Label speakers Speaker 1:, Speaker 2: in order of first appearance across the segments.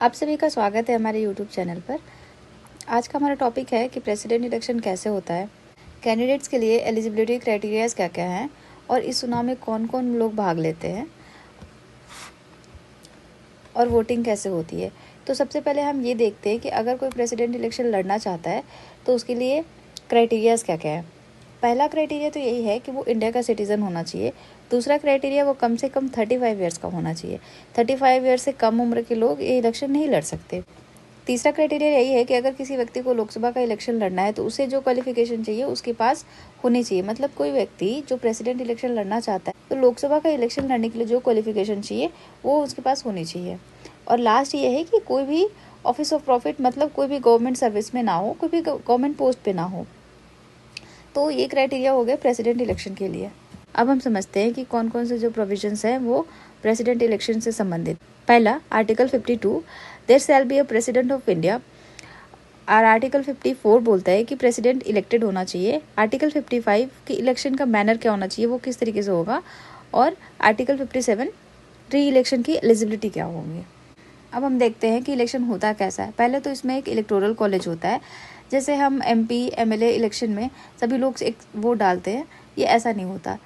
Speaker 1: आप सभी का स्वागत है हमारे यूट्यूब चैनल पर। आज का हमारा टॉपिक है कि प्रेसिडेंट इलेक्शन कैसे होता है, कैंडिडेट्स के लिए एलिजिबिलिटी क्राइटेरियाज क्या क्या हैं और इस चुनाव में कौन कौन लोग भाग लेते हैं और वोटिंग कैसे होती है। तो सबसे पहले हम ये देखते हैं कि अगर कोई प्रेसिडेंट इलेक्शन लड़ना चाहता है तो उसके लिए क्राइटेरियाज क्या क्या है। पहला क्राइटेरिया तो यही है कि वो इंडिया का सिटीज़न होना चाहिए। दूसरा क्राइटेरिया वो कम से कम 35 ईयर्स का होना चाहिए। 35 ईयर्स से कम उम्र के लोग ये इलेक्शन नहीं लड़ सकते। तीसरा क्राइटेरिया यही है कि अगर किसी व्यक्ति को लोकसभा का इलेक्शन लड़ना है तो उसे जो क्वालिफिकेशन चाहिए उसके पास होनी चाहिए। मतलब कोई व्यक्ति जो प्रेसिडेंट इलेक्शन लड़ना चाहता है तो लोकसभा का इलेक्शन लड़ने के लिए जो क्वालिफिकेशन चाहिए वो उसके पास होनी चाहिए। और लास्ट ये है कि कोई भी ऑफिस ऑफ प्रॉफिट, मतलब कोई भी गवर्नमेंट सर्विस में ना हो, कोई भी गवर्नमेंट पोस्ट पे ना हो। तो ये क्राइटेरिया हो गए प्रेसिडेंट इलेक्शन के लिए। अब हम समझते हैं कि कौन कौन से जो प्रोविजंस हैं वो प्रेसिडेंट इलेक्शन से संबंधित। पहला, article 52, there shall be a president of India. और आर्टिकल 54 बोलता है कि प्रेसिडेंट इलेक्टेड होना चाहिए। आर्टिकल 55 कि इलेक्शन का मैनर क्या होना चाहिए, वो किस तरीके से होगा। और आर्टिकल 57 री इलेक्शन की एलिजिबिलिटी क्या होगी। अब हम देखते हैं कि इलेक्शन होता कैसा है। पहले तो इसमें एक इलेक्टोरल कॉलेज होता है। जैसे हम MP MLA इलेक्शन में सभी लोग एक वोट डालते हैं, ये ऐसा नहीं होता।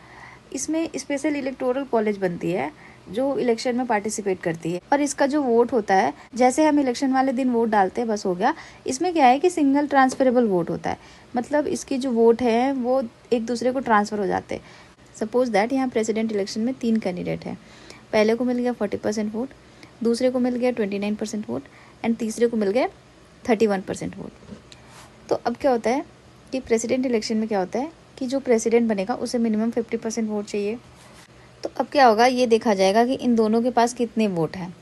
Speaker 1: इसमें स्पेशल इलेक्टोरल कॉलेज बनती है जो इलेक्शन में पार्टिसिपेट करती है। और इसका जो वोट होता है, जैसे हम इलेक्शन वाले दिन वोट डालते हैं बस हो गया। इसमें क्या है कि सिंगल ट्रांसफरेबल वोट होता है। मतलब इसकी जो वोट है वो एक दूसरे को ट्रांसफ़र हो जाते हैं। सपोज दैट यहाँ प्रेसिडेंट इलेक्शन में 3 कैंडिडेट हैं। पहले को मिल गया 40% वोट, दूसरे को मिल गया 29% वोट एंड तीसरे को मिल गया 31% वोट। तो अब क्या होता है कि प्रेसिडेंट इलेक्शन में क्या होता है कि जो प्रेसिडेंट बनेगा उसे मिनिमम 50% वोट चाहिए। तो अब क्या होगा, ये देखा जाएगा कि इन दोनों के पास कितने वोट हैं।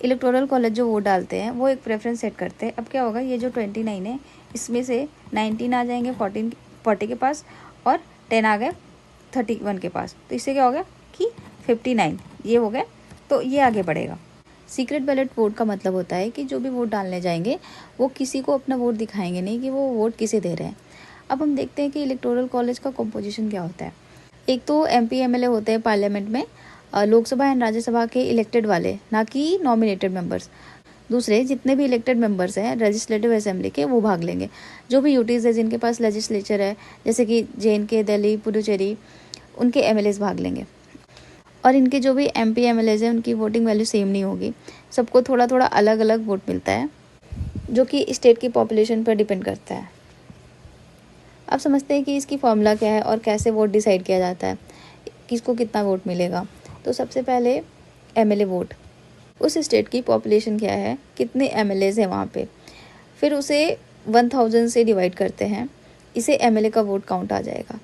Speaker 1: इलेक्टोरल कॉलेज जो वोट डालते हैं वो एक प्रेफरेंस सेट करते हैं। अब क्या होगा, ये जो 29 है इसमें से 19 आ जाएंगे 40 के पास और 10 आ गए 31 के पास। तो इससे क्या हो गया कि 59 ये हो गए। तो ये आगे बढ़ेगा। सीक्रेट बैलेट वोट का मतलब होता है कि जो भी वोट डालने जाएंगे वो किसी को अपना वोट दिखाएंगे नहीं कि वो वोट किसे दे रहे हैं। अब हम देखते हैं कि इलेक्टोरल कॉलेज का कॉम्पोजिशन क्या होता है। एक तो MP MLA होते हैं पार्लियामेंट में, लोकसभा एंड राज्यसभा के इलेक्टेड वाले, ना कि नॉमिनेटेड मेंबर्स। दूसरे जितने भी इलेक्टेड मेंबर्स हैं लेजिस्लेटिव असेंबली के, वो भाग लेंगे। जो भी यूटीज़ है जिनके पास लेजिस्लेचर है, जैसे कि JNK, दिल्ली, पुडुचेरी, उनके MLAs भाग लेंगे। और इनके जो भी MP MLAs हैं उनकी वोटिंग वैल्यू सेम नहीं होगी। सबको थोड़ा थोड़ा अलग अलग वोट मिलता है जो कि स्टेट की पॉपुलेशन पर डिपेंड करता है। अब समझते हैं कि इसकी फॉर्मूला क्या है और कैसे वोट डिसाइड किया जाता है, किसको कितना वोट मिलेगा। तो सबसे पहले MLA वोट, उस स्टेट की पॉपुलेशन क्या है, कितने MLAs हैं वहाँ पे, फिर उसे 1000 से डिवाइड करते हैं, इसे MLA का वोट काउंट आ जाएगा।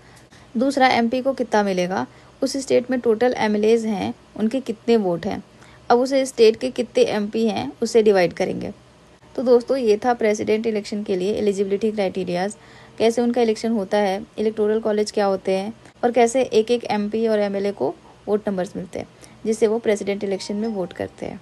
Speaker 1: दूसरा, MP को कितना मिलेगा, उस स्टेट में टोटल MLAs हैं उनके कितने वोट हैं, अब उसे स्टेट के कितने MP हैं उससे डिवाइड करेंगे। तो दोस्तों ये था प्रेसिडेंट इलेक्शन के लिए एलिजिबिलिटी क्राइटेरियाज, कैसे उनका इलेक्शन होता है, इलेक्टोरल कॉलेज क्या होते हैं और कैसे एक एक MP और MLA को वोट नंबर्स मिलते हैं जिससे वो प्रेसिडेंट इलेक्शन में वोट करते हैं।